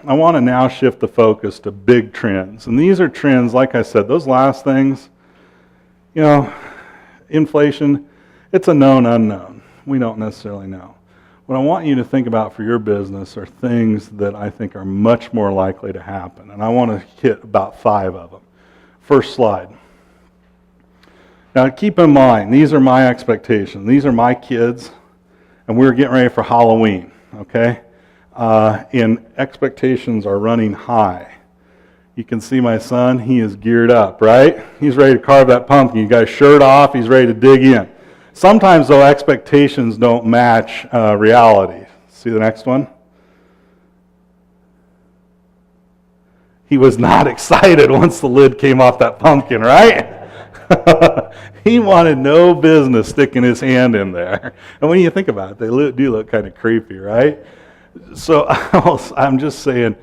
I want to now shift the focus to big trends. And these are trends, like I said, those last things, inflation, it's a known unknown. We don't necessarily know. What I want you to think about for your business are things that I think are much more likely to happen. And I want to hit about 5 of them. First slide. Now keep in mind, these are my expectations. These are my kids, and we're getting ready for Halloween, okay? And expectations are running high. You can see my son, he is geared up, right? He's ready to carve that pumpkin. You got his shirt off, he's ready to dig in. Sometimes, though, expectations don't match reality. See the next one? He was not excited once the lid came off that pumpkin, right? He wanted no business sticking his hand in there. And when you think about it, they do look kind of creepy, right? So I'm just saying,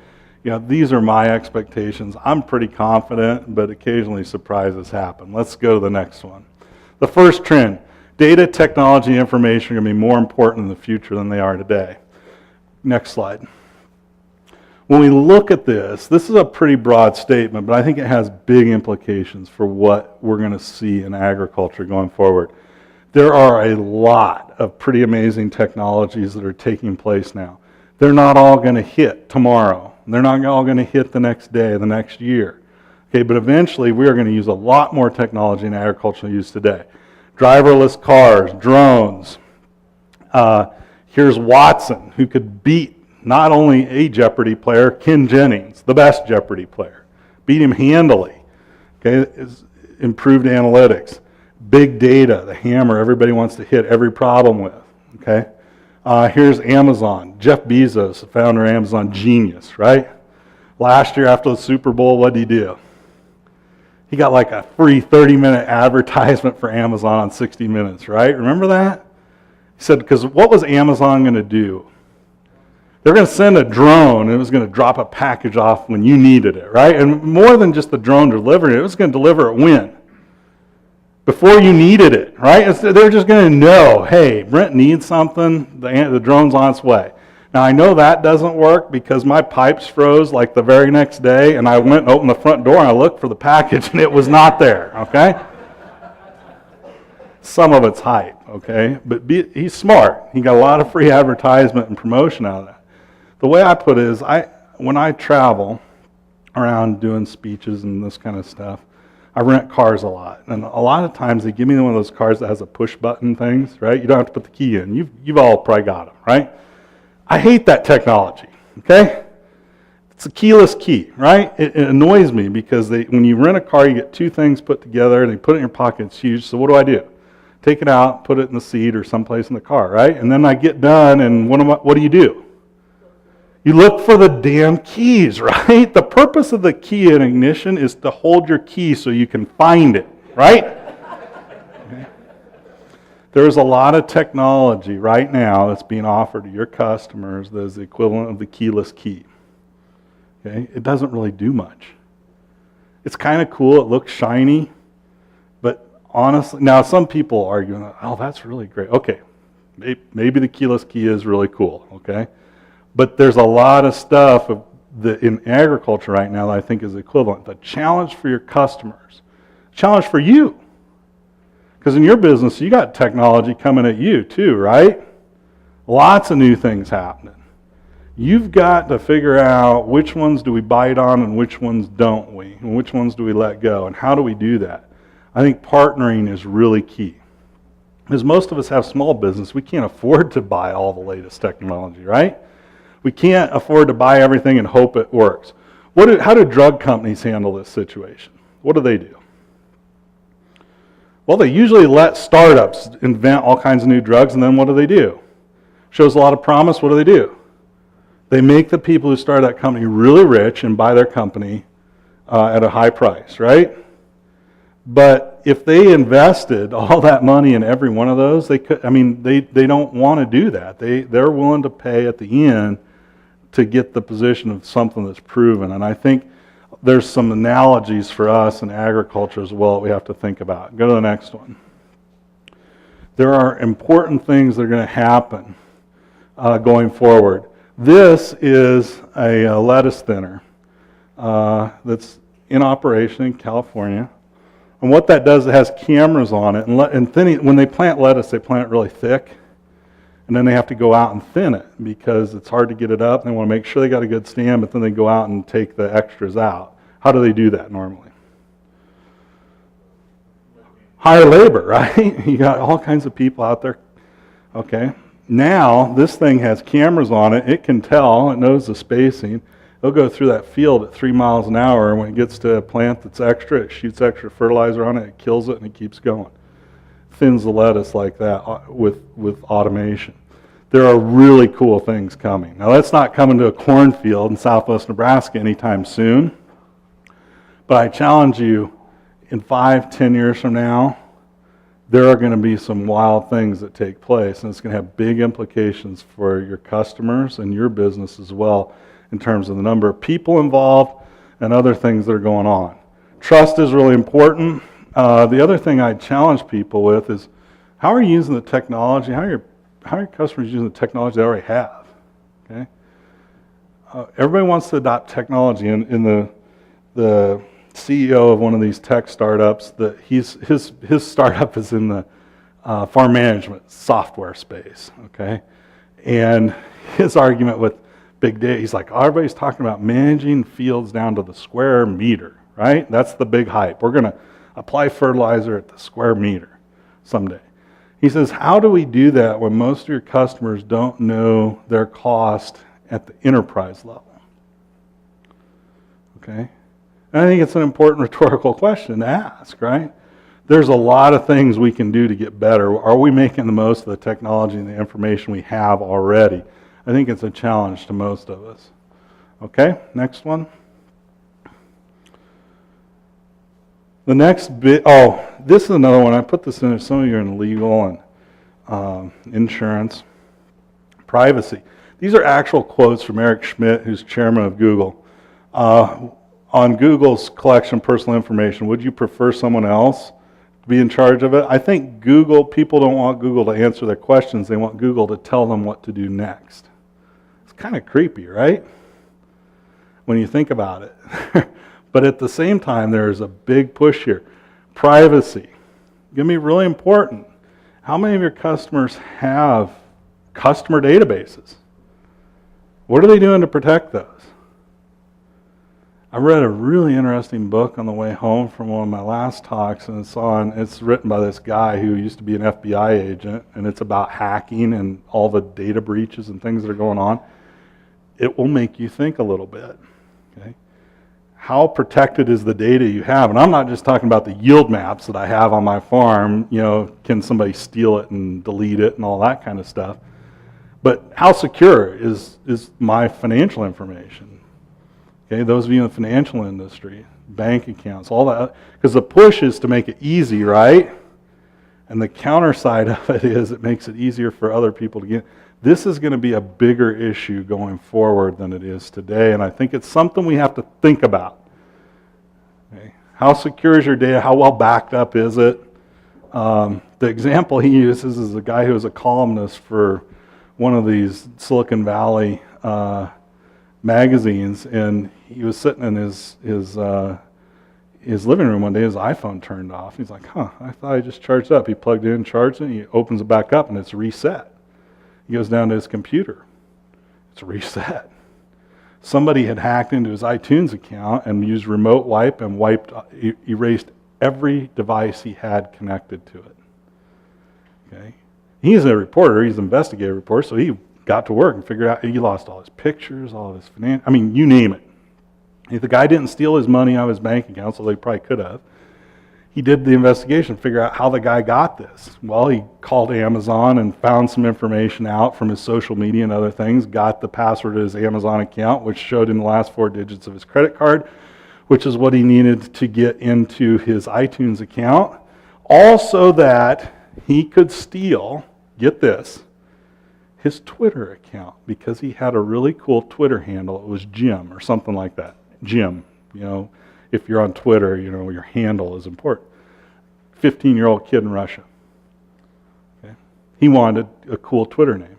these are my expectations. I'm pretty confident, but occasionally surprises happen. Let's go to the next one. The first trend, data, technology, information are going to be more important in the future than they are today. Next slide. When we look at this is a pretty broad statement, but I think it has big implications for what we're going to see in agriculture going forward. There are a lot of pretty amazing technologies that are taking place now. They're not all going to hit tomorrow. They're not all going to hit the next day, the next year. Okay, but eventually we are going to use a lot more technology in agriculture than we use today. Driverless cars, drones. Here's Watson, who could beat not only a Jeopardy player, Ken Jennings, the best Jeopardy player. Beat him handily. Okay, improved analytics. Big data, the hammer everybody wants to hit every problem with. Okay. Here's Amazon. Jeff Bezos, the founder of Amazon, genius, right? Last year after the Super Bowl, what did he do? He got like a free 30-minute advertisement for Amazon on 60 Minutes, right? Remember that? He said, because what was Amazon going to do? They're going to send a drone, and it was going to drop a package off when you needed it, right? And more than just the drone delivering it, it was going to deliver it when? Before you needed it, right? They're just going to know, hey, Brent needs something, the drone's on its way. Now, I know that doesn't work because my pipes froze like the very next day, and I went and opened the front door, and I looked for the package, and it was not there, okay? Some of it's hype, okay? But he's smart. He got a lot of free advertisement and promotion out of that. The way I put it is, when I travel around doing speeches and this kind of stuff, I rent cars a lot. And a lot of times they give me one of those cars that has a push button things, right? You don't have to put the key in. You've all probably got them, right? I hate that technology, okay? It's a keyless key, right? It annoys me because when you rent a car, you get 2 things put together, and they put it in your pocket, it's huge. So what do? Take it out, put it in the seat or someplace in the car, right? And then I get done, and what do? You look for the damn keys, right? The purpose of the key in ignition is to hold your key so you can find it, right? Okay. There's a lot of technology right now that's being offered to your customers that is the equivalent of the keyless key. Okay? It doesn't really do much. It's kind of cool, it looks shiny, but honestly, now some people argue, oh, that's really great. Okay, maybe the keyless key is really cool, okay? But there's a lot of stuff in agriculture right now that I think is equivalent. The challenge for your customers, challenge for you. Because in your business, you got technology coming at you too, right? Lots of new things happening. You've got to figure out which ones do we bite on and which ones don't we, and which ones do we let go, and how do we do that? I think partnering is really key. Because most of us have small business, we can't afford to buy all the latest technology, right? We can't afford to buy everything and hope it works. How do drug companies handle this situation? What do? Well, they usually let startups invent all kinds of new drugs, and then what do? Shows a lot of promise, what do? They make the people who started that company really rich and buy their company at a high price, right? But if they invested all that money in every one of those, they don't want to do that. They're willing to pay at the end to get the position of something that's proven. And I think there's some analogies for us in agriculture as well that we have to think about. Go to the next one. There are important things that are going to happen going forward. This is a lettuce thinner that's in operation in California. And what that does, it has cameras on it. And thinning, when they plant lettuce, they plant it really thick. And then they have to go out and thin it because it's hard to get it up. And they want to make sure they got a good stand, but then they go out and take the extras out. How do they do that normally? Hire labor, right? You got all kinds of people out there. Okay. Now, this thing has cameras on it. It can tell. It knows the spacing. It'll go through that field at 3 miles an hour, and when it gets to a plant that's extra, it shoots extra fertilizer on it, it kills it, and it keeps going. Thins the lettuce like that with automation. There are really cool things coming. Now, that's not coming to a cornfield in southwest Nebraska anytime soon, but I challenge you, in 5-10 years from now, there are going to be some wild things that take place, and it's going to have big implications for your customers and your business as well in terms of the number of people involved and other things that are going on. Trust is really important. The other thing I challenge people with is, how are you using the technology? How are your customers using the technology they already have? Okay. Everybody wants to adopt technology. In the CEO of one of these tech startups, that his startup is in the farm management software space. Okay, and his argument with big data, he's like, everybody's talking about managing fields down to the square meter, right? That's the big hype. We're going to apply fertilizer at the square meter someday. He says, how do we do that when most of your customers don't know their cost at the enterprise level? Okay? And I think it's an important rhetorical question to ask, right? There's a lot of things we can do to get better. Are we making the most of the technology and the information we have already? I think it's a challenge to most of us. Okay, next one. The next bit, this is another one. I put this in there. Some of you are in legal and insurance. Privacy. These are actual quotes from Eric Schmidt, who's chairman of Google. On Google's collection of personal information, would you prefer someone else to be in charge of it? I think people don't want Google to answer their questions. They want Google to tell them what to do next. It's kind of creepy, right? When you think about it. But at the same time, there's a big push here. Privacy. Going to be really important. How many of your customers have customer databases? What are they doing to protect those? I read a really interesting book on the way home from one of my last talks, and it's written by this guy who used to be an FBI agent, and it's about hacking and all the data breaches and things that are going on. It will make you think a little bit. Okay? How protected is the data you have? And I'm not just talking about the yield maps that I have on my farm. Can somebody steal it and delete it and all that kind of stuff? But how secure is my financial information? Okay, those of you in the financial industry, bank accounts, all that, because the push is to make it easy, right? And the counter side of it is it makes it easier for other people to get. This is going to be a bigger issue going forward than it is today, and I think it's something we have to think about. Okay. How secure is your data? How well backed up is it? The example he uses is a guy who was a columnist for one of these Silicon Valley magazines, and he was sitting in his living room one day. His iPhone turned off. He's like, I thought I just charged up. He plugged it in, charged it, he opens it back up, and it's reset. He goes down to his computer. It's reset. Somebody had hacked into his iTunes account and used remote wipe and erased every device he had connected to it. Okay. He's a reporter. He's an investigative reporter, so he got to work and figured out he lost all his pictures, all of his finance. You name it. If the guy didn't steal his money out of his bank account, so they probably could have, he did the investigation, figure out how the guy got this. Well, he called Amazon and found some information out from his social media and other things, got the password to his Amazon account, which showed him the last 4 digits of his credit card, which is what he needed to get into his iTunes account, all so that he could steal, get this, his Twitter account, because he had a really cool Twitter handle. It was Jim or something like that. Jim, if you're on Twitter, your handle is important. 15-year-old kid in Russia. Okay? He wanted a cool Twitter name.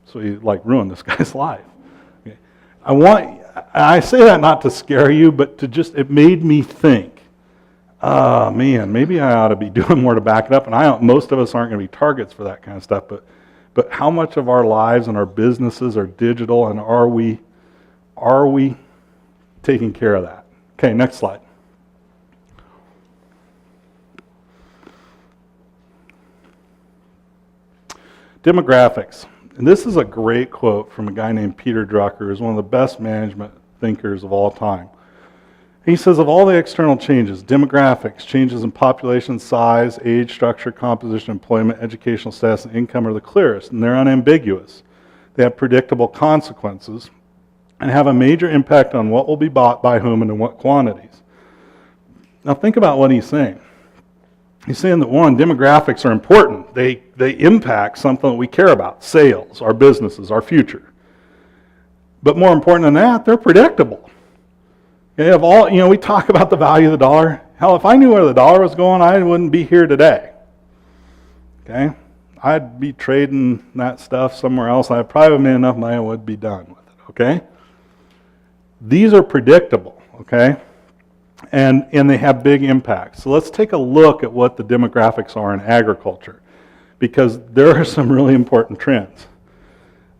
So he ruined this guy's life. I say that not to scare you, but it made me think, oh man, maybe I ought to be doing more to back it up. And most of us aren't going to be targets for that kind of stuff, but how much of our lives and our businesses are digital, and are we taking care of that? Okay, next slide. Demographics. And this is a great quote from a guy named Peter Drucker, who's one of the best management thinkers of all time. He says, of all the external changes, demographics, changes in population size, age, structure, composition, employment, educational status, and income are the clearest, and they're unambiguous. They have predictable consequences and have a major impact on what will be bought by whom and in what quantities. Now think about what he's saying. He's saying that, one, demographics are important. They impact something that we care about, sales, our businesses, our future. But more important than that, they're predictable. Okay, we talk about the value of the dollar. Hell, if I knew where the dollar was going, I wouldn't be here today. Okay? I'd be trading that stuff somewhere else. I'd probably have made enough money, I would be done with it. Okay? These are predictable. Okay? And they have big impacts. So let's take a look at what the demographics are in agriculture, because there are some really important trends.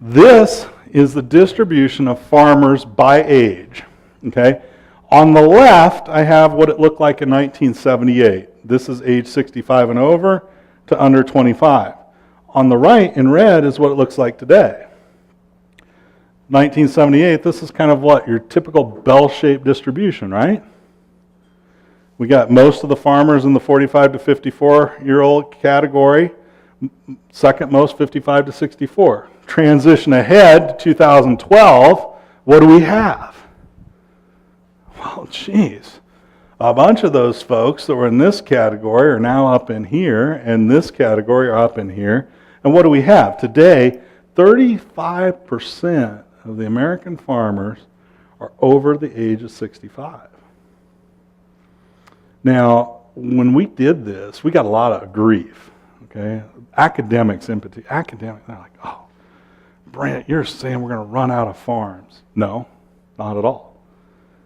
This is the distribution of farmers by age. Okay? On the left, I have what it looked like in 1978. This is age 65 and over to under 25. On the right, in red, is what it looks like today. 1978, this is kind of what? Your typical bell-shaped distribution, right? We got most of the farmers in the 45 to 54-year-old category. Second most, 55 to 64. Transition ahead to 2012, what do we have? Well, geez. A bunch of those folks that were in this category are now up in here, and this category are up in here. And what do we have? Today, 35% of the American farmers are over the age of 65. Now, when we did this, we got a lot of grief, okay? Academics in particular. Academics, they're like, oh, Brent, you're saying we're going to run out of farms. No, not at all.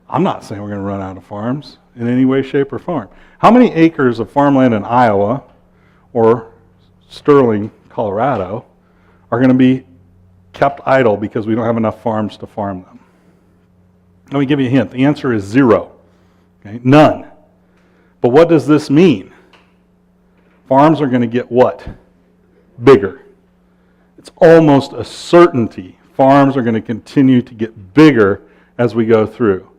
I'm not saying we're going to run out of farms in any way, shape, or form. How many acres of farmland in Iowa or Sterling, Colorado, are going to be kept idle because we don't have enough farms to farm them? Let me give you a hint. The answer is zero. Okay? None. But what does this mean? Farms are going to get what? Bigger. It's almost a certainty. Farms are going to continue to get bigger as we go through.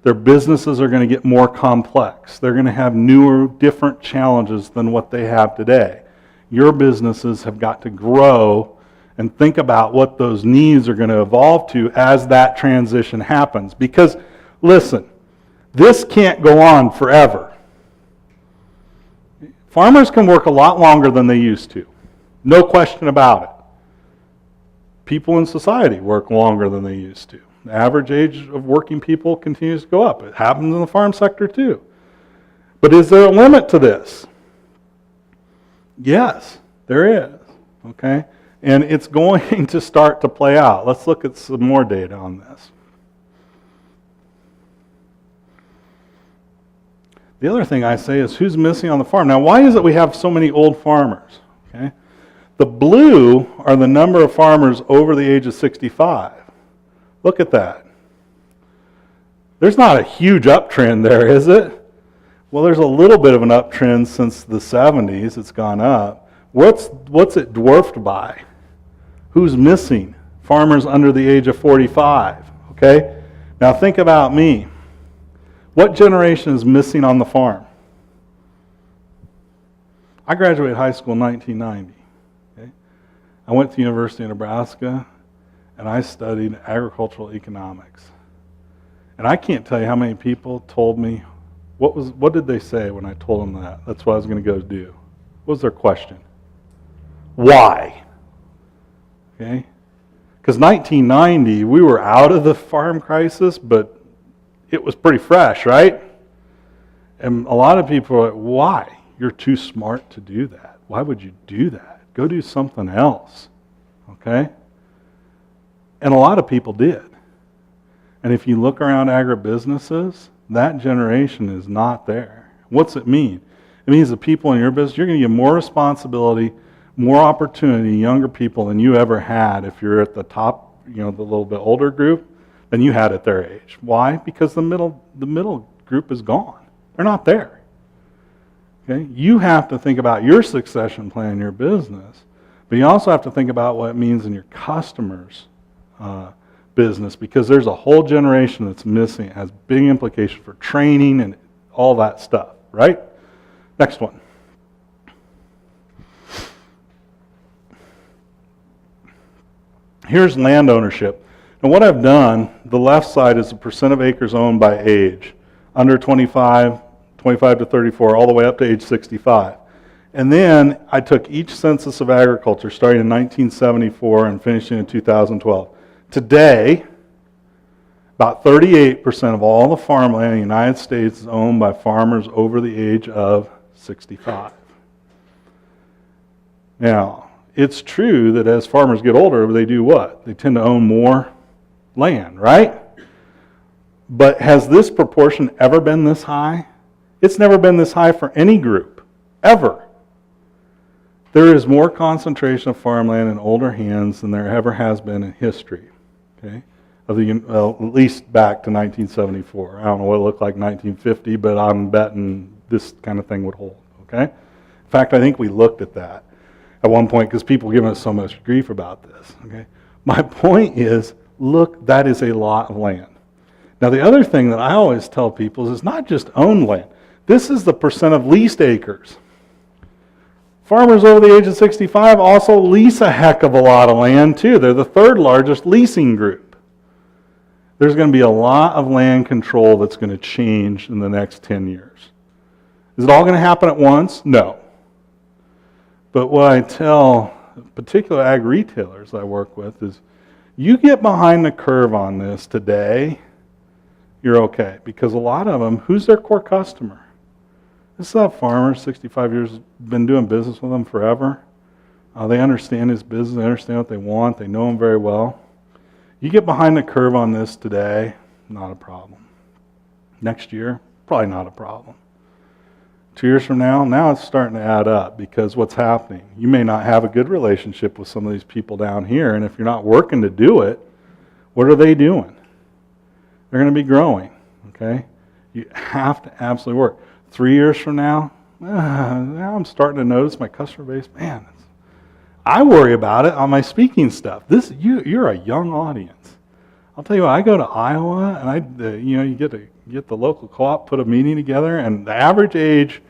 Their businesses are going to get more complex. They're going to have newer, different challenges than what they have today. Your businesses have got to grow and think about what those needs are going to evolve to as that transition happens. Because, listen, this can't go on forever. Farmers can work a lot longer than they used to. No question about it. People in society work longer than they used to. The average age of working people continues to go up. It happens in the farm sector too. But is there a limit to this? Yes, there is. Okay? And it's going to start to play out. Let's look at some more data on this. The other thing I say is who's missing on the farm. Now, why is it we have so many old farmers? Okay? The blue are the number of farmers over the age of 65. Look at that. There's not a huge uptrend there, is it? Well, there's a little bit of an uptrend since the 70s. It's gone up. What's it dwarfed by? Who's missing? Farmers under the age of 45. Okay? Now think about me. What generation is missing on the farm? I graduated high school in 1990. Okay? I went to the University of Nebraska, and I studied agricultural economics. And I can't tell you how many people told me, what did they say when I told them that? That's what I was going to go do. What was their question? Why? Okay? Because 1990, we were out of the farm crisis, but it was pretty fresh, right? And a lot of people are like, why? You're too smart to do that. Why would you do that? Go do something else. Okay? And a lot of people did. And if you look around agribusinesses, that generation is not there. What's it mean? It means the people in your business, you're going to get more responsibility, more opportunity, younger people than you ever had if you're at the top, the little bit older group, than you had at their age. Why? Because the middle group is gone. They're not there. Okay? You have to think about your succession plan in your business, but you also have to think about what it means in your customers' business, because there's a whole generation that's missing. It has big implications for training and all that stuff, right? Next one. Here's land ownership. And what I've done, the left side is the percent of acres owned by age, under 25, 25 to 34, all the way up to age 65. And then I took each census of agriculture starting in 1974 and finishing in 2012. Today, about 38% of all the farmland in the United States is owned by farmers over the age of 65. Now, it's true that as farmers get older, they do what? They tend to own more land, right? But has this proportion ever been this high? It's never been this high for any group, ever. There is more concentration of farmland in older hands than there ever has been in history, okay? At least back to 1974. I don't know what it looked like in 1950, but I'm betting this kind of thing would hold, okay? In fact, I think we looked at that at one point because people were giving us so much grief about this, okay? My point is, look, that is a lot of land. Now, the other thing that I always tell people is it's not just owned land. This is the percent of leased acres. Farmers over the age of 65 also lease a heck of a lot of land, too. They're the third largest leasing group. There's going to be a lot of land control that's going to change in the next 10 years. Is it all going to happen at once? No. But what I tell particular ag retailers I work with is, you get behind the curve on this today, you're okay. Because a lot of them, who's their core customer? This is that farmer, 65 years, been doing business with them forever. They understand his business, they understand what they want, they know him very well. You get behind the curve on this today, not a problem. Next year, probably not a problem. 2 years from now it's starting to add up, because what's happening? You may not have a good relationship with some of these people down here, and if you're not working to do it, what are they doing? They're going to be growing, okay? You have to absolutely work. 3 years from now I'm starting to notice my customer base, man, I worry about it on my speaking stuff. You're a young audience. I'll tell you what, I go to Iowa, and you get the local co-op, put a meeting together, and the average age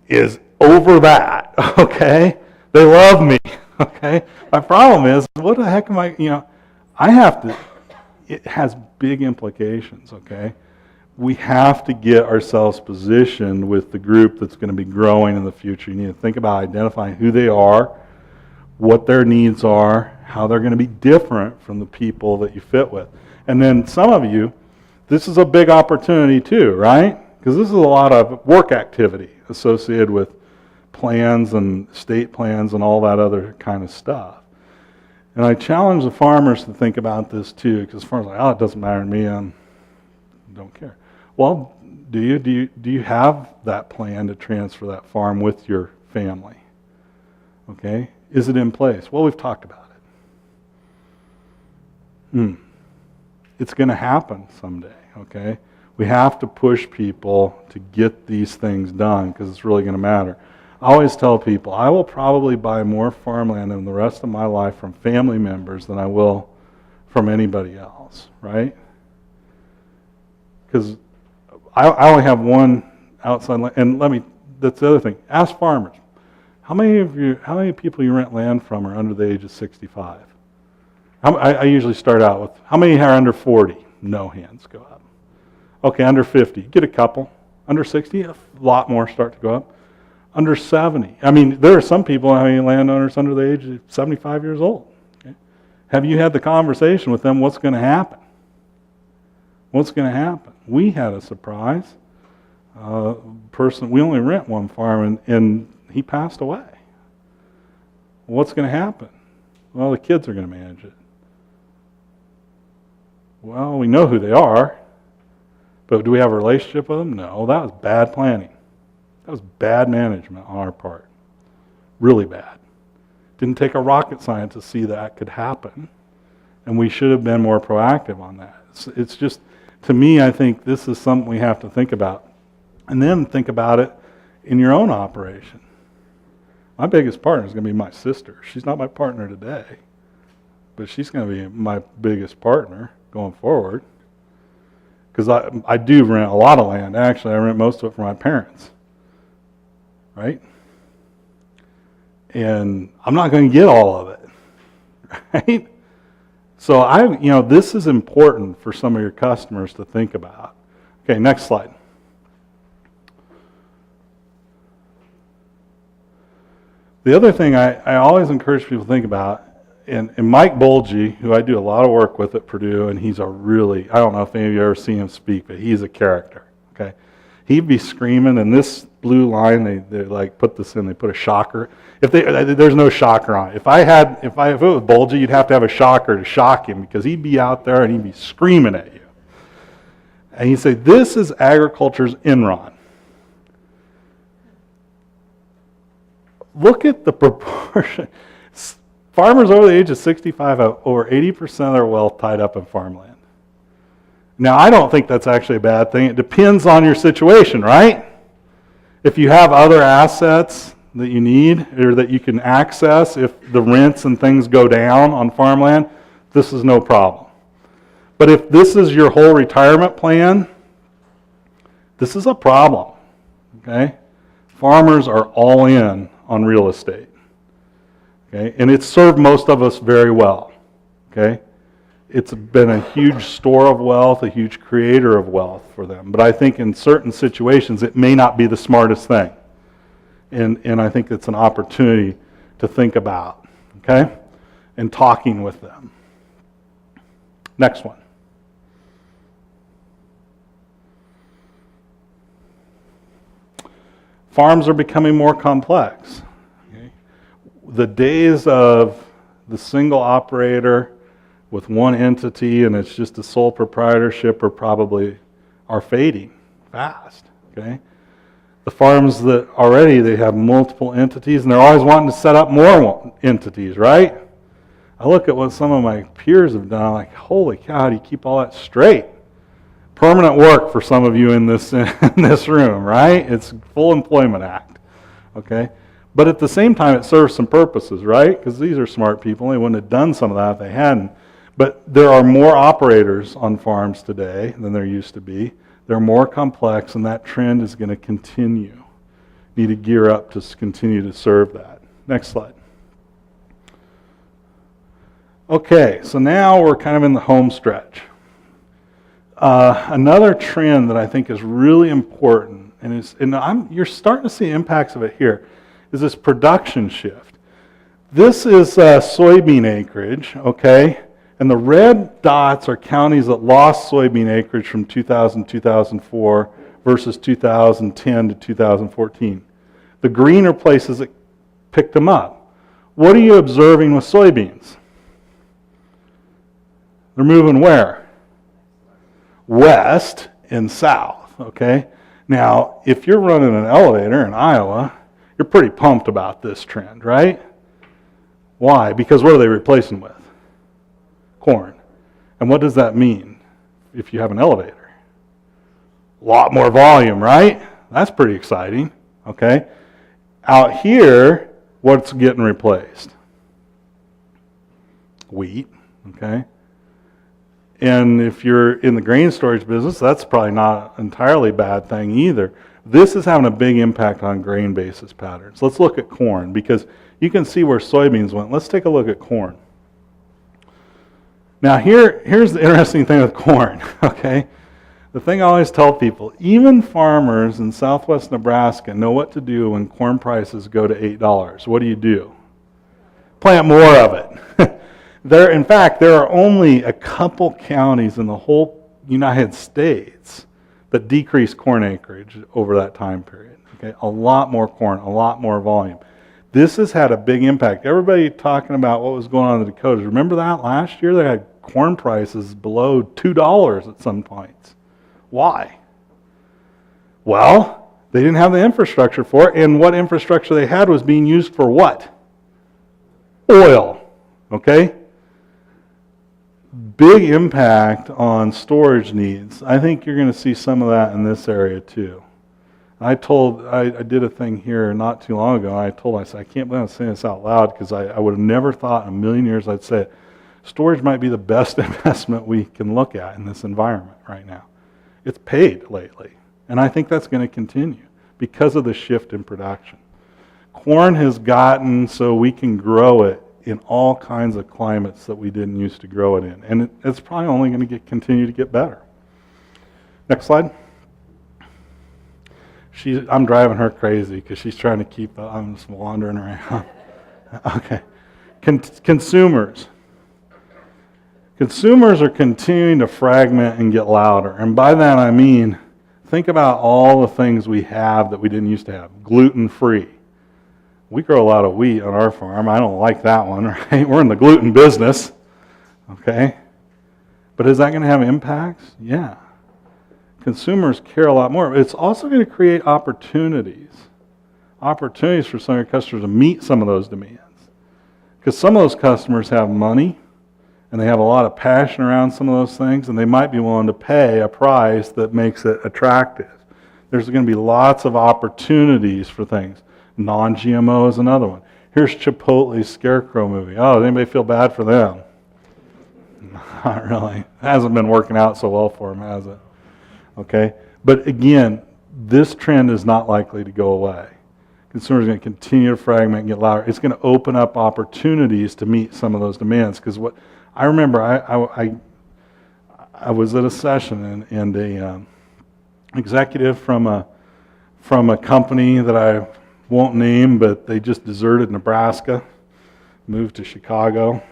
is over that, okay? They love me, okay? My problem is, what the heck am I have to, it has big implications, okay? We have to get ourselves positioned with the group that's going to be growing in the future. You need to think about identifying who they are, what their needs are, how they're going to be different from the people that you fit with. And then some of you, this is a big opportunity too, right? Because this is a lot of work activity associated with plans and state plans and all that other kind of stuff. And I challenge the farmers to think about this too, because farmers are like, oh, it doesn't matter to me, I don't care. Well, do you have that plan to transfer that farm with your family? Okay? Is it in place? Well, we've talked about it. It's going to happen someday, okay? We have to push people to get these things done because it's really going to matter. I always tell people, I will probably buy more farmland in the rest of my life from family members than I will from anybody else, right? Because I only have one outside land, and that's the other thing. Ask farmers, how many people you rent land from are under the age of 65? I usually start out with, how many are under 40? No hands go up. Okay, under 50, get a couple. Under 60, a lot more start to go up. Under 70, there are some people, landowners under the age of 75 years old. Okay? Have you had the conversation with them, what's going to happen? What's going to happen? We had a surprise. We only rent one farm, and he passed away. What's going to happen? Well, the kids are going to manage it. Well, we know who they are, but do we have a relationship with them? No, that was bad planning. That was bad management on our part. Really bad. Didn't take a rocket scientist to see that could happen, and we should have been more proactive on that. It's just, to me, I think this is something we have to think about. And then think about it in your own operation. My biggest partner is going to be my sister. She's not my partner today, but she's going to be my biggest partner going forward. Because I do rent a lot of land. Actually, I rent most of it from my parents. Right? And I'm not going to get all of it. Right? So this is important for some of your customers to think about. Okay, next slide. The other thing I always encourage people to think about, and Mike Bolge, who I do a lot of work with at Purdue, and he's I don't know if any of you ever seen him speak, but he's a character, okay? He'd be screaming, and this blue line, they like put this in, they put a shocker. There's no shocker on it. If it was Bolge, you'd have to have a shocker to shock him, because he'd be out there and he'd be screaming at you. And he'd say, this is agriculture's Enron. Look at the proportion. Farmers over the age of 65 have over 80% of their wealth tied up in farmland. Now, I don't think that's actually a bad thing. It depends on your situation, right? If you have other assets that you need or that you can access, if the rents and things go down on farmland, this is no problem. But if this is your whole retirement plan, this is a problem, okay? Farmers are all in on real estate. Okay? And it's served most of us very well. Okay? It's been a huge store of wealth, a huge creator of wealth for them. But I think in certain situations it may not be the smartest thing. And I think it's an opportunity to think about. Okay? And talking with them. Next one. Farms are becoming more complex. Okay? The days of the single operator with one entity and it's just a sole proprietorship are fading fast. Okay? The farms that already they have multiple entities and they're always wanting to set up more entities, right? I look at what some of my peers have done, I'm like, holy cow, how do you keep all that straight? Permanent work for some of you in this room, right? It's Full Employment Act, okay? But at the same time, it serves some purposes, right? Because these are smart people. They wouldn't have done some of that if they hadn't. But there are more operators on farms today than there used to be. They're more complex, and that trend is going to continue. Need to gear up to continue to serve that. Next slide. Okay, so now we're kind of in the home stretch. Another trend that I think is really important, and you're starting to see impacts of it here, is this production shift. This is soybean acreage, okay? And the red dots are counties that lost soybean acreage from 2000 to 2004 versus 2010 to 2014. The green are places that picked them up. What are you observing with soybeans? They're moving where? West and south, okay? Now, if you're running an elevator in Iowa, you're pretty pumped about this trend, right? Why? Because what are they replacing with? Corn. And what does that mean if you have an elevator? A lot more volume, right? That's pretty exciting, okay? Out here, what's getting replaced? Wheat, okay? And if you're in the grain storage business, that's probably not an entirely bad thing either. This is having a big impact on grain basis patterns. Let's look at corn, because you can see where soybeans went. Let's take a look at corn. Now here's the interesting thing with corn, okay? The thing I always tell people, even farmers in southwest Nebraska know what to do when corn prices go to $8. What do? Plant more of it. In fact, there are only a couple counties in the whole United States that decreased corn acreage over that time period. Okay, a lot more corn, a lot more volume. This has had a big impact. Everybody talking about what was going on in the Dakotas. Remember that last year? They had corn prices below $2 at some points. Why? Well, they didn't have the infrastructure for it, and what infrastructure they had was being used for what? Oil. Okay? Big impact on storage needs. I think you're going to see some of that in this area too. I did a thing here not too long ago. I said, I can't believe I'm saying this out loud because I would have never thought in a million years I'd say it. Storage might be the best investment we can look at in this environment right now. It's paid lately, and I think that's going to continue because of the shift in production. Corn has gotten so we can grow it in all kinds of climates that we didn't used to grow it in, and it's probably only going to continue to get better. Next slide. I'm driving her crazy because she's trying to keep up. I'm just wandering around. Okay. Consumers. Consumers are continuing to fragment and get louder. And by that I mean, think about all the things we have that we didn't used to have. Gluten-free. We grow a lot of wheat on our farm. I don't like that one, right? We're in the gluten business. Okay? But is that going to have impacts? Yeah. Consumers care a lot more. It's also going to create opportunities for some of your customers to meet some of those demands. Because some of those customers have money, and they have a lot of passion around some of those things, and they might be willing to pay a price that makes it attractive. There's going to be lots of opportunities for things. Non-GMO is another one. Here's Chipotle's Scarecrow movie. Oh, does anybody feel bad for them? Not really. It hasn't been working out so well for them, has it? Okay? But again, this trend is not likely to go away. Consumers are going to continue to fragment and get louder. It's going to open up opportunities to meet some of those demands. Because what I remember, I was at a session and a executive from a company that I won't name, but they just deserted Nebraska, moved to Chicago.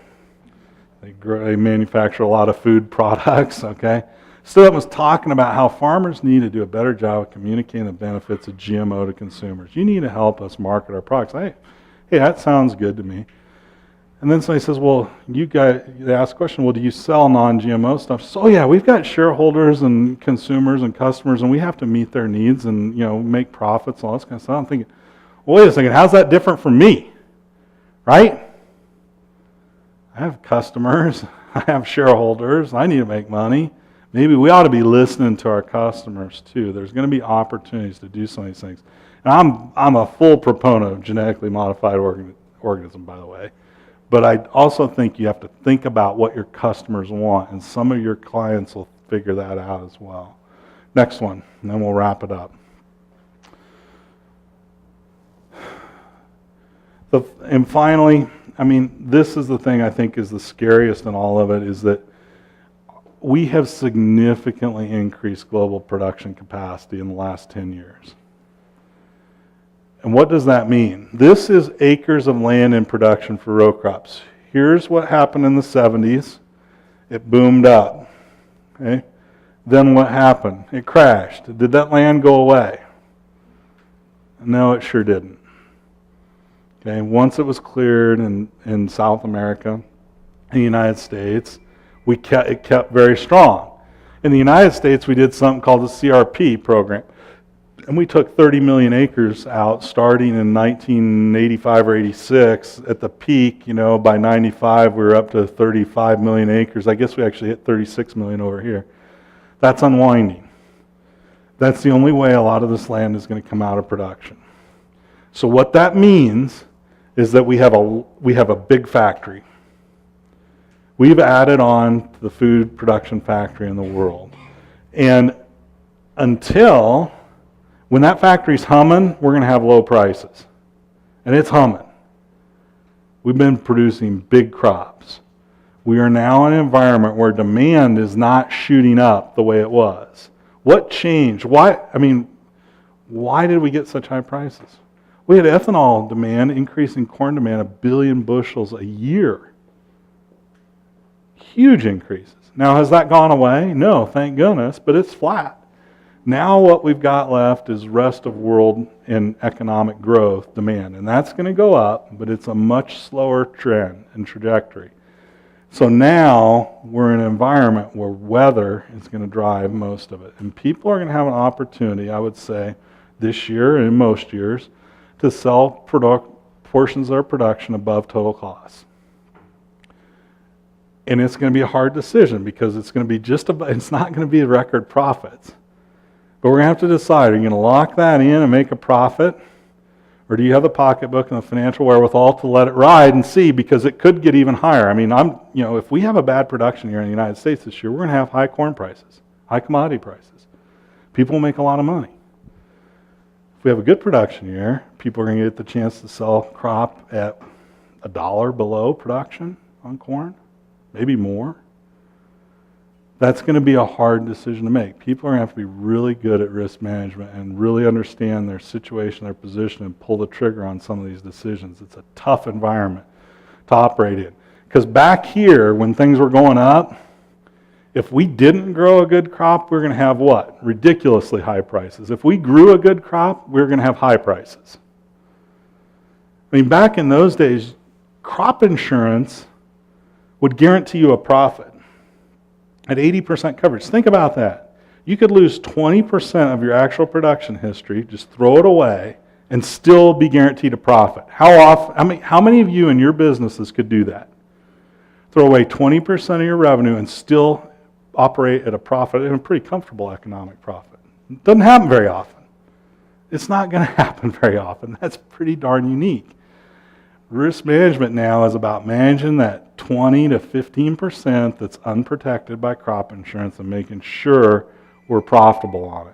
They manufacture a lot of food products. Okay. So that was talking about how farmers need to do a better job of communicating the benefits of GMO to consumers. You need to help us market our products. Hey, that sounds good to me. And then somebody says, well, they ask the question, well, do you sell non-GMO stuff? So yeah, we've got shareholders and consumers and customers, and we have to meet their needs and make profits and all this kind of stuff. I'm thinking, well, wait a second, how's that different from me? Right? I have customers, I have shareholders, I need to make money. Maybe we ought to be listening to our customers too. There's going to be opportunities to do some of these things. And I'm a full proponent of genetically modified organism, by the way. But I also think you have to think about what your customers want, and some of your clients will figure that out as well. Next one, and then we'll wrap it up. And finally, this is the thing I think is the scariest in all of it, is that we have significantly increased global production capacity in the last 10 years. And what does that mean? This is acres of land in production for row crops. Here's what happened in the 70s. It boomed up. Okay? Then what happened? It crashed. Did that land go away? No, it sure didn't. Okay? Once it was cleared in South America, in the United States, it kept very strong. In the United States, we did something called the CRP program. And we took 30 million acres out starting in 1985 or 86. At the peak, by 95, we were up to 35 million acres. I guess we actually hit 36 million over here. That's unwinding. That's the only way a lot of this land is going to come out of production. So what that means is that we have a big factory. We've added on to the food production factory in the world. And when that factory's humming, we're going to have low prices. And it's humming. We've been producing big crops. We are now in an environment where demand is not shooting up the way it was. What changed? Why did we get such high prices? We had ethanol demand, increasing corn demand 1 billion bushels a year. Huge increases. Now, has that gone away? No, thank goodness, but it's flat. Now what we've got left is rest of world and economic growth demand, and that's going to go up, but it's a much slower trend and trajectory. So now we're in an environment where weather is going to drive most of it. And people are going to have an opportunity, I would say, this year and in most years, to sell portions of their production above total cost. And it's going to be a hard decision because it's going to be it's not going to be record profits. But we're going to have to decide, are you going to lock that in and make a profit? Or do you have the pocketbook and the financial wherewithal to let it ride and see, because it could get even higher? I mean, if we have a bad production year in the United States this year, we're going to have high corn prices, high commodity prices. People will make a lot of money. If we have a good production year, people are going to get the chance to sell crop at $1 below production on corn, maybe more. That's going to be a hard decision to make. People are going to have to be really good at risk management and really understand their situation, their position, and pull the trigger on some of these decisions. It's a tough environment to operate in. Because back here, when things were going up, if we didn't grow a good crop, we're going to have what? Ridiculously high prices. If we grew a good crop, we're going to have high prices. I mean, back in those days, crop insurance would guarantee you a profit at 80% coverage. Think about that. You could lose 20% of your actual production history, just throw it away, and still be guaranteed a profit. How many of you in your businesses could do that? Throw away 20% of your revenue and still operate at a profit, and a pretty comfortable economic profit. It doesn't happen very often. It's not going to happen very often. That's pretty darn unique. Risk management now is about managing that 20 to 15% that's unprotected by crop insurance and making sure we're profitable on it.